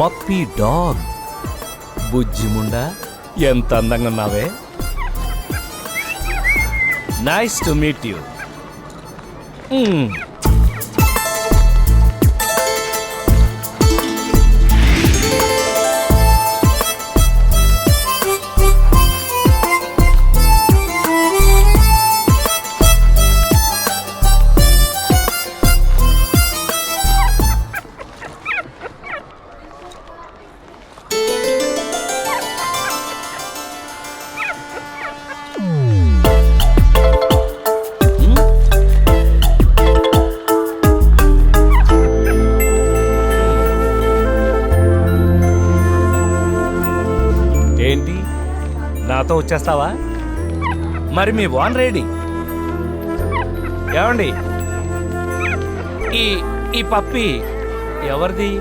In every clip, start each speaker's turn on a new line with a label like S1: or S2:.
S1: Puppy dog. బుజ్జిముండా, ఎంత అందంగా ఉన్నావే. Nice to meet you. ఏంటి, నాతో వచ్చేస్తావా? మరి మీ వాన్ రెడీ. ఏమండి, ఈ ఈ పప్పి ఎవరిది?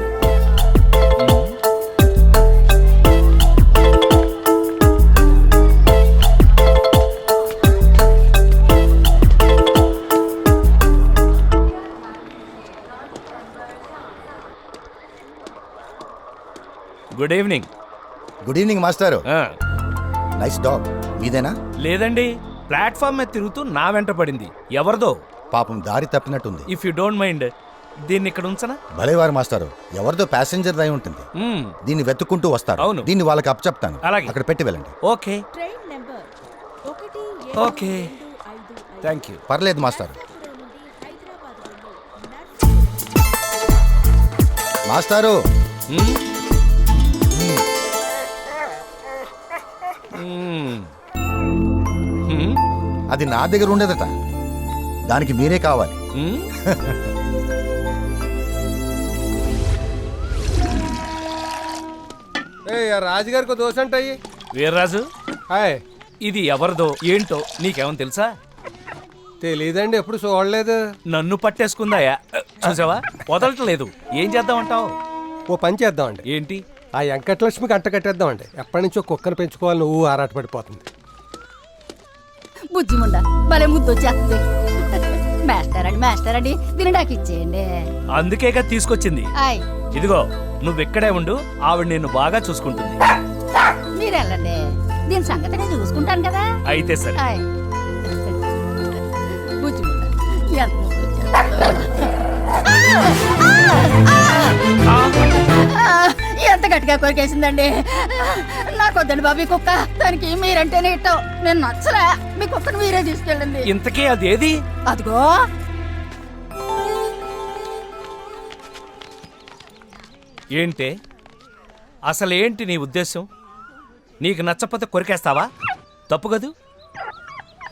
S1: Good evening.
S2: గుడ్ ఈవినింగ్ మాస్టారు. Nice dog. మీదేనా?
S1: లేదండి, ప్లాట్ఫామ్ మీద తిరుగుతూ నా వెంట పడింది. ఎవరిదో?
S2: పాపం దారి తప్పినట్టుంది.
S1: ఇఫ్ యూ డోంట్ మైండ్ దీన్ని ఇక్కడ ఉంచనా?
S2: భలేవారు మాస్టారు, ఎవరిదో ప్యాసింజర్ దై ఉంటుంది. దీన్ని వెతుక్కుంటూ వస్తారు.
S1: అవును.
S2: దీన్ని వాళ్ళకి అప్ చెప్తాను.
S1: అలాగే.
S2: అక్కడ పెట్టి వెళ్ళండి.
S1: Okay okay, thank you.
S2: పర్లేదు మాస్టారు. మాస్టారు, అది నా దగ్గర ఉండేదట. దానికి మీరే కావాలి.
S3: రాజుగారికి దోశ అంటాయి.
S1: వీర్రాజు,
S3: హాయ్.
S1: ఇది ఎవరిదో ఏంటో నీకేమని తెలుసా?
S3: తెలీదండి, ఎప్పుడు చూడలేదు.
S1: నన్ను పట్టేసుకుందాయా? చూసావా, వదలట్లేదు. ఏం చేద్దామంటావు?
S3: ఓ పని చేద్దామండి.
S1: ఏంటి?
S3: ఆ వెంకటలక్ష్మికి అంట కట్టేద్దామండి. ఎప్పటి నుంచో కుక్కను పెంచుకోవాలి, నువ్వు ఆరాటపడిపోతుంది.
S4: బుజ్జిముండా భలే ముద్దు వచ్చేస్తుంది. మాస్టర్ అండి దీని నాకు ఇచ్చేయండి.
S1: అందుకేగా తీసుకొచ్చింది.
S4: ఆయ్,
S1: ఇదిగో, నువ్వెక్కడే ఉండు, ఆవిడ నిన్ను బాగా చూసుకుంటుంది.
S4: మీరు వెళ్ళండి, దీని సంగతి నేను చూసుకుంటాను కదా.
S1: అయితే సరే.
S4: ఆయ్, బుజ్జిముండా ఎంత ముద్దు వచ్చేస్తుంది. ఎంత గట్టిగా కొరికేసిందండి. నాకు వద్దండి బాబీ కుక్క. దానికి మీరంటేనే ఇట్టం. నేను నచ్చలే. మీ కుక్కను మీరే తీసుకెళ్ళండి.
S1: ఇంతకీ అదేది?
S4: అదిగో.
S1: ఏంటే, అసలేంటి నీ ఉద్దేశం? నీకు నచ్చకపోతే కొరికేస్తావా? తప్పు కదూ.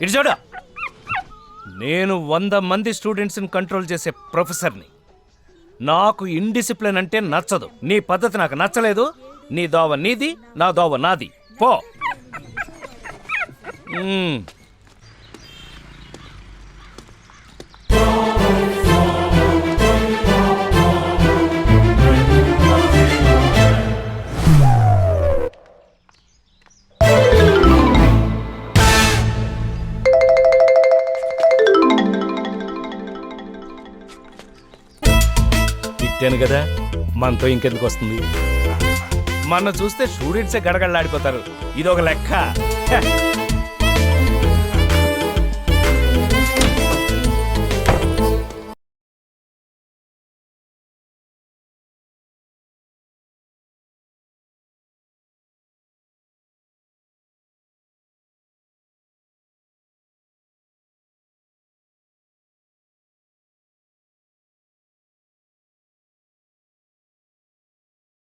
S1: ఇటు చూడ, నేను 100 మంది స్టూడెంట్స్ని కంట్రోల్ చేసే ప్రొఫెసర్ని. నాకు ఇండిసిప్లిన్ అంటే నచ్చదు. నీ పద్ధతి నాకు నచ్చలేదు. నీ దోవ నీది, నా దోవ నాది. పో. తిట్టాను కదా, మనతో ఇంకెందుకు వస్తుంది? మన చూస్తే స్టూడెంట్సే గడగడలాడిపోతారు. ఇదొక లెక్క.